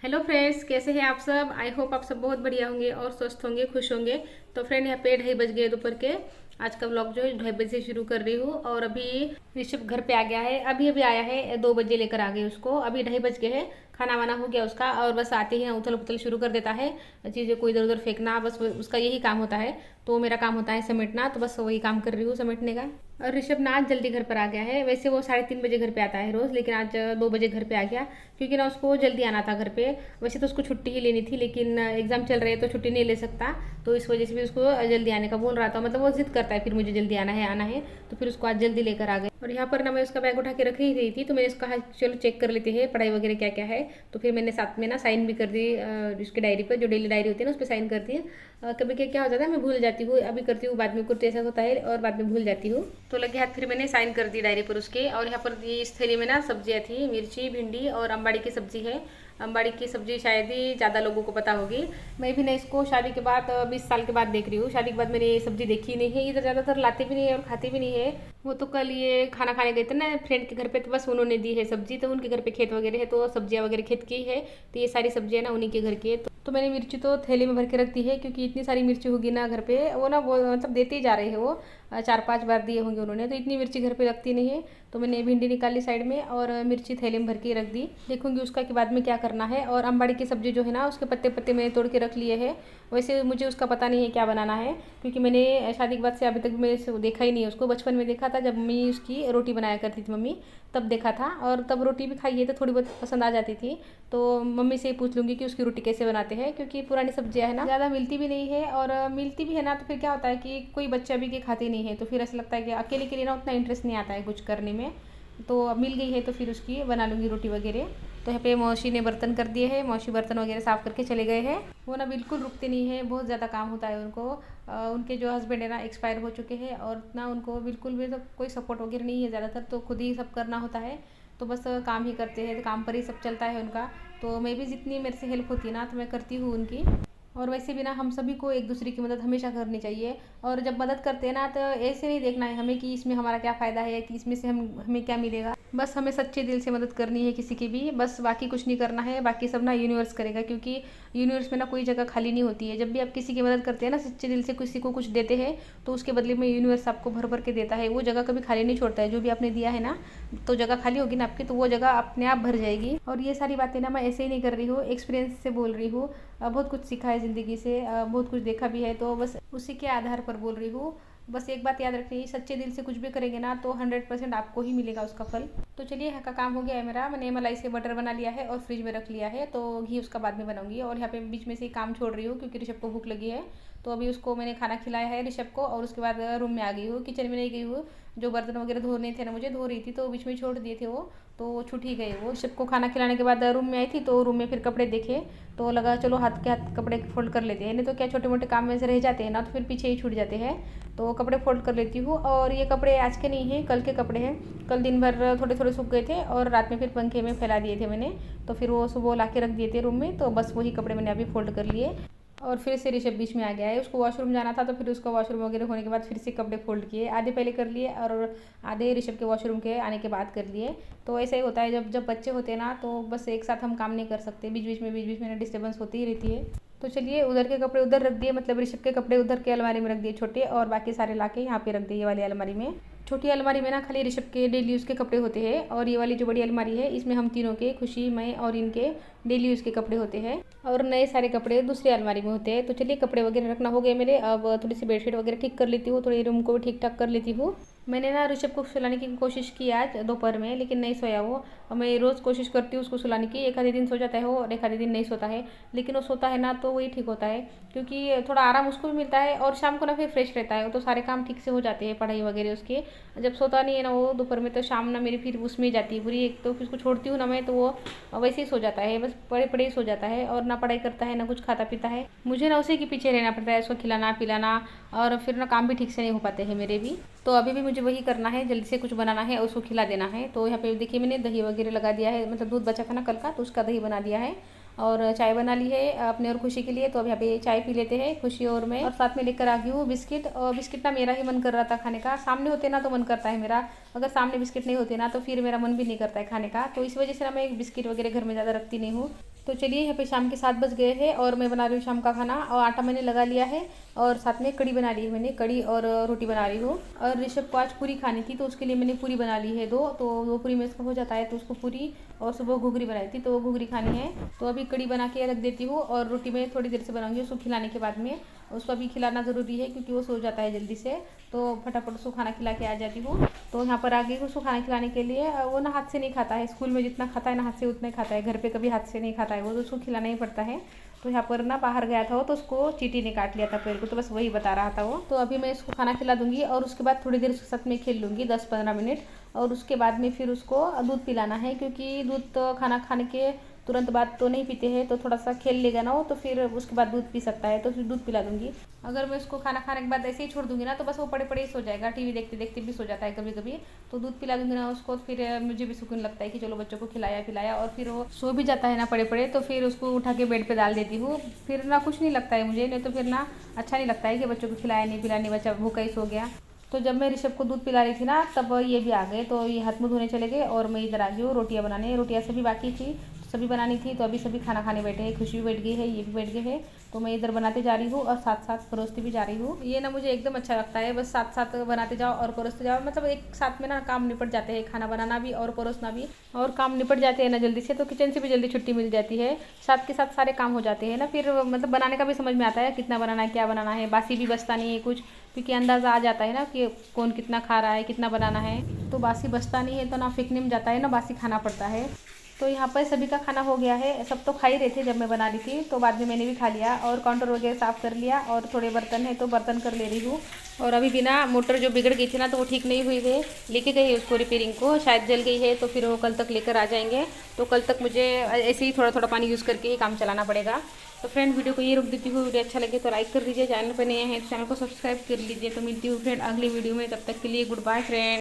Hello friends, कैसे हैं आप सब। आई होप आप सब बहुत बढ़िया होंगे और स्वस्थ होंगे, खुश होंगे। तो फ्रेंड, यहाँ पे 2:30 बज गए दोपहर के। आज का व्लॉग जो है 2:30 बजे से शुरू कर रही हूँ। और अभी ऋषभ घर पे आ गया है, अभी अभी आया है, 2 बजे लेकर आ गए उसको। अभी 2:30 बज गए हैं, खाना वाना हो गया उसका और बस आते ही उथल पुथल शुरू कर देता है। चीज़ें को इधर उधर फेंकना, बस उसका यही काम होता है। तो मेरा काम होता है समेटना, तो बस वही काम कर रही हूँ समेटने का। और ऋषभ ना आज जल्दी घर पर आ गया है। वैसे वो 3:30 बजे घर पे आता है रोज़, लेकिन आज 2 बजे घर पे आ गया क्योंकि ना उसको जल्दी आना था घर पे। वैसे तो उसको छुट्टी ही लेनी थी, लेकिन एग्जाम चल रहे हैं तो छुट्टी नहीं ले सकता। तो इस वजह से भी उसको जल्दी आने का बोल रहा था, मतलब वो जिद करता है फिर मुझे जल्दी आना है आना है। तो फिर उसको आज जल्दी लेकर आ गए। और यहाँ पर ना मैं उसका बैग उठा के रख ही रही थी, तो मैंने उसको कहा चलो चेक कर लेते हैं पढ़ाई वगैरह क्या क्या है। तो फिर मैंने साथ में ना साइन भी कर दी उसकी डायरी पर, जो डेली डायरी होती है ना उस पर साइन कर दी। कभी क्या क्या हो जाता है, मैं भूल जाती हूँ, अभी करती हूँ बाद में, कुछ ऐसा होता है और बाद में भूल जाती हूँ। तो लगे हाथ फिर मैंने साइन कर दी डायरी पर उसके। और यहाँ पर ये इस थैली में ना सब्जियाँ थी, मिर्ची, भिंडी और अम्बाड़ी की सब्जी है। अम्बाड़ी की सब्जी शायद ही ज़्यादा लोगों को पता होगी। मैं भी ना इसको शादी के बाद 20 साल के बाद देख रही हूँ। शादी के बाद मैंने ये सब्जी देखी नहीं है, इधर ज़्यादातर लाते भी नहीं है और खाते भी नहीं है। वो तो कल ये खाना खाने गए थे ना फ्रेंड के घर पे, तो बस उन्होंने दी है सब्जी। तो उनके घर पे खेत वगैरह है, तो सब्जियाँ वगैरह खेत की है। तो ये सारी सब्जियाँ ना उन्हीं के घर की है। तो मैंने मिर्ची तो थैली में भर के रख दी है, क्योंकि इतनी सारी मिर्ची होगी ना घर पे, वो ना वो मतलब देते ही जा रहे हैं वो। 4-5 बार दिए होंगे उन्होंने, तो इतनी मिर्ची घर पे लगती नहीं है। तो मैंने भिंडी निकाली साइड में और मिर्ची थैली में भर के रख दी। देखूंगी उसका कि बाद में क्या करना है। और अम्बाड़ी की सब्जी जो है ना उसके पत्ते पत्ते मैंने तोड़ के रख लिए हैं। वैसे मुझे उसका पता नहीं है क्या बनाना है, क्योंकि मैंने शादी के बाद से अभी तक मैंने देखा ही नहीं है उसको। बचपन में देखा था जब मम्मी उसकी रोटी बनाया करती थी मम्मी, तब देखा था। और तब रोटी भी खाई है तो थोड़ी बहुत पसंद आ जाती थी। तो मम्मी से ही पूछ लूँगी कि उसकी रोटी कैसे बनाते हैं, क्योंकि पुरानी सब्जियां है ना ज़्यादा मिलती भी नहीं है। और मिलती भी है ना तो फिर क्या होता है कि कोई बच्चा भी के खाते नहीं है, तो फिर ऐसा लगता है कि अकेले के लिए ना उतना इंटरेस्ट नहीं आता है कुछ करने में। तो अब मिल गई है तो फिर उसकी बना लूँगी रोटी वगैरह। तो यहाँ पे मौसी ने बर्तन कर दिए हैं, मौसी बर्तन वगैरह साफ़ करके चले गए हैं। वो ना बिल्कुल रुकते नहीं है, बहुत ज़्यादा काम होता है उनको। उनके जो हस्बैंड है ना एक्सपायर हो चुके हैं, और ना उनको बिल्कुल भी तो कोई सपोर्ट वगैरह नहीं है ज़्यादातर, तो खुद ही सब करना होता है। तो बस काम ही करते हैं, तो काम पर ही सब चलता है उनका। तो मैं भी जितनी मेरे से हेल्प होती है ना तो मैं करती हूँ उनकी। और वैसे भी ना हम सभी को एक दूसरे की मदद हमेशा करनी चाहिए। और जब मदद करते हैं ना तो ऐसे नहीं देखना है हमें कि इसमें हमारा क्या फ़ायदा है, कि इसमें से हमें क्या मिलेगा। बस हमें सच्चे दिल से मदद करनी है किसी की भी, बस बाकी कुछ नहीं करना है। बाकी सब ना यूनिवर्स करेगा, क्योंकि यूनिवर्स में ना कोई जगह खाली नहीं होती है। जब भी आप किसी की मदद करते हैं ना, सच्चे दिल से किसी को कुछ देते हैं, तो उसके बदले में यूनिवर्स आपको भर भर के देता है। वो जगह कभी खाली नहीं छोड़ता है। जो भी आपने दिया है ना, तो जगह खाली होगी ना आपकी, तो वो जगह अपने आप भर जाएगी। और ये सारी बातें ना मैं ऐसे ही नहीं कर रही हूँ, एक्सपीरियंस से बोल रही हूँ। बहुत कुछ सीखा है ज़िंदगी से, बहुत कुछ देखा भी है, तो बस उसी के आधार पर बोल रही हूँ। बस एक बात याद रखनी है, सच्चे दिल से कुछ भी करेंगे ना तो 100% आपको ही मिलेगा उसका फल। तो चलिए, यहाँ का काम हो गया है मेरा। मैंने मलाई से बटर बना लिया है और फ्रिज में रख लिया है, तो घी उसका बाद में बनाऊंगी। और यहाँ पे बीच में से काम छोड़ रही हूँ क्योंकि ऋषभ को भूख लगी है। तो अभी उसको मैंने खाना खिलाया है ऋषभ को, और उसके बाद रूम में आ गई हूँ, किचन में नहीं गई हूँ। जो बर्तन वगैरह धोने थे ना, मुझे धो रही थी, तो बीच में छोड़ दिए थे वो, तो छूट ही गए वो। ऋषभ को खाना खिलाने के बाद रूम में आई थी, तो रूम में फिर कपड़े देखे, तो लगा चलो हाथ के हाथ कपड़े फोल्ड कर लेते हैं। नहीं तो क्या छोटे मोटे काम में से रह जाते हैं ना, तो फिर पीछे ही छूट जाते हैं। तो कपड़े फोल्ड कर लेती हूँ। और ये कपड़े आज के नहीं हैं, कल के कपड़े हैं। कल दिन भर थोड़े थोड़े सूख गए थे और रात में फिर पंखे में फैला दिए थे मैंने। तो फिर वो सुबह ला के रख दिए थे रूम में, तो बस वही कपड़े मैंने अभी फोल्ड कर लिए। और फिर से ऋषभ बीच में आ गया है, उसको वॉशरूम जाना था, तो फिर उसका वॉशरूम वगैरह होने के बाद फिर से कपड़े फोल्ड किए। आधे पहले कर लिए और आधे ऋषभ के वॉशरूम के आने के बाद कर लिए। तो ऐसा ही होता है, जब जब बच्चे होते हैं ना, तो बस एक साथ हम काम नहीं कर सकते, बीच बीच में डिस्टर्बेंस होती ही रहती है। तो चलिए, उधर के कपड़े उधर रख दिए, मतलब ऋषभ के कपड़े उधर के अलमारी में रख दिए छोटे, और बाकी सारे लाके यहाँ पे रख दिए ये वाली अलमारी में। छोटी अलमारी में ना खाली ऋषभ के डेली यूज़ के कपड़े होते हैं, और ये वाली जो बड़ी अलमारी है इसमें हम तीनों के, खुशी, मैं और इनके डेली यूज़ के कपड़े होते हैं। और नए सारे कपड़े दूसरी अलमारी में होते हैं। तो चलिए, कपड़े वगैरह रखना हो गए मेरे। अब थोड़ी सी बेडशीट वगैरह ठीक कर लेती हूँ, थोड़ी रूम को भी ठीक ठाक कर लेती हूँ। मैंने ना ऋषभ को सुलाने की कोशिश की आज दोपहर में, लेकिन नहीं सोया वो। और मैं रोज़ कोशिश करती हूँ उसको सुलाने की, एक आधे दिन सो जाता है वो और एक आधे दिन नहीं सोता है। लेकिन वो सोता है ना तो वही ठीक होता है, क्योंकि थोड़ा आराम उसको भी मिलता है और शाम को ना फिर फ्रेश रहता है, तो सारे काम ठीक से हो जाते हैं, पढ़ाई वगैरह उसके। जब सोता नहीं है ना वो दोपहर में, तो शाम ना मेरी फिर उसमें ही जाती है पूरी। एक तो फिर उसको छोड़ती हूँ ना मैं, तो वो वैसे ही सो जाता है, बस पड़े पड़े ही सो जाता है, और ना पढ़ाई करता है ना कुछ खाता पीता है। मुझे ना उसी के पीछे रहना पड़ता है, उसको खिलाना पिलाना, और फिर ना काम भी ठीक से नहीं हो पाते हैं मेरे भी। तो अभी भी मुझे वही करना है, जल्दी से कुछ बनाना है और उसको खिला देना है। तो यहाँ पे देखिए, मैंने दही वगैरह लगा दिया है, मतलब दूध बचा था ना कल का, तो उसका दही बना दिया है। और चाय बना ली है अपने और खुशी के लिए। तो अब यहाँ पे चाय पी लेते हैं खुशी और मैं। और साथ में लेकर आ गई हूँ बिस्किट। और बिस्किट ना मेरा ही मन कर रहा था खाने का, सामने होते ना तो मन करता है मेरा, अगर सामने बिस्किट नहीं होते ना तो फिर मेरा मन भी नहीं करता है खाने का। तो इस वजह से ना मैं बिस्किट वगैरह घर में ज़्यादा रखती नहीं हूँ। तो चलिए यहाँ पे शाम के 7 बज गए हैं और मैं बना रही हूँ शाम का खाना। और आटा मैंने लगा लिया है और साथ में कड़ी बना ली है मैंने, कड़ी और रोटी बना रही हूँ। और ऋषभ को आज पूरी खानी थी तो उसके लिए मैंने पूरी बना ली है 2, तो 2 पूरी में इसका हो जाता है। तो उसको पूरी और सुबह घुघरी बनाई थी तो वो घुघरी खानी है। तो अभी कड़ी बना के रख देती हूँ और रोटी मैं थोड़ी देर से बनाऊंगी उसको खिलाने के बाद में। उसको अभी खिलाना ज़रूरी है क्योंकि वो सो जाता है जल्दी से, तो फटाफट उसको खाना खिला के आ जाती हूँ। तो यहाँ पर आ गई उसको खाना खिलाने के लिए। वो ना हाथ से नहीं खाता है, स्कूल में जितना खाता है ना हाथ से उतना ही खाता है, घर पे कभी हाथ से नहीं खाता है वो, तो उसको खिलाना ही पड़ता है। तो यहाँ पर ना बाहर गया था वो तो उसको चींटी ने काट लिया था पैर को, तो बस वही बता रहा था वो। तो अभी मैं इसको खाना खिला दूंगी और उसके बाद थोड़ी देर उसके साथ में खेल लूँगी 10-15 मिनट। और उसके बाद में फिर उसको दूध पिलाना है क्योंकि दूध तो खाना खाने के तुरंत बाद तो नहीं पीते हैं, तो थोड़ा सा खेल लेगा ना वो तो फिर उसके बाद दूध पी सकता है, तो फिर दूध पिला दूंगी। अगर मैं उसको खाना खाने के बाद ऐसे ही छोड़ दूंगी ना तो बस वो पड़े पड़े ही सो जाएगा, टीवी देखते देखते भी सो जाता है कभी कभी। तो दूध पिला दूंगी ना उसको, फिर मुझे भी सुकून लगता है कि चलो बच्चों को खिलाया पिलाया। और फिर वो सो भी जाता है ना पड़े पड़े, तो फिर उसको उठा के बेड पे डाल देती हूँ। फिर ना कुछ नहीं लगता है मुझे, नहीं तो फिर ना अच्छा नहीं लगता है कि बच्चों को खिलाया नहीं पिलाया, नहीं बच्चा भूखा ही सो गया। तो जब मैं ऋषभ को दूध पिला रही थी ना तब ये भी आ गए, तो ये हाथ मुँह धोने चले गए और मैं इधर आ गई हूँ रोटियाँ बनाने। रोटियाँ सभी बाकी थी, सभी बनानी थी, तो अभी सभी खाना खाने बैठे हैं। खुशी भी बैठ गई है, ये भी बैठ गए हैं, तो मैं इधर बनाते जा रही हूँ और साथ साथ परोसती भी जा रही हूँ। ये ना मुझे एकदम अच्छा लगता है, बस साथ साथ बनाते जाओ और परोसते जाओ, मतलब एक साथ में ना काम निपट जाते हैं, खाना बनाना भी और परोसना भी, और काम निपट जाते हैं ना जल्दी से, तो किचन से भी जल्दी छुट्टी मिल जाती है। साथ के साथ सारे काम हो जाते हैं ना, फिर मतलब बनाने का भी समझ में आता है कितना बनाना है क्या बनाना है, बासी भी बचता नहीं है कुछ, क्योंकि अंदाज़ा आ जाता है ना कि कौन कितना खा रहा है कितना बनाना है। तो बासी बचता नहीं है तो ना फेंकने में जाता है ना बासी खाना पड़ता है। तो यहाँ पर सभी का खाना हो गया है, सब तो खा ही रहे थे जब मैं बना रही थी, तो बाद में मैंने भी खा लिया और काउंटर वगैरह साफ़ कर लिया और थोड़े बर्तन है तो बर्तन कर ले रही हूँ। और अभी बिना मोटर जो बिगड़ गई थी ना तो वो ठीक नहीं हुई है, लेके गई है उसको रिपेयरिंग को, शायद जल गई है तो फिर वो कल तक लेकर आ जाएंगे। तो कल तक मुझे ऐसे ही थोड़ा थोड़ा पानी यूज़ करके ही काम चलाना पड़ेगा। तो फ्रेंड वीडियो को ये रोक देती हूँ, वीडियो अच्छा लगे तो लाइक कर दीजिए, चैनल पर नए हैं तो चैनल को सब्सक्राइब कर लीजिए। तो मिलती हूँ फ्रेंड अगली वीडियो में, तब तक के लिए गुड बाय फ्रेंड।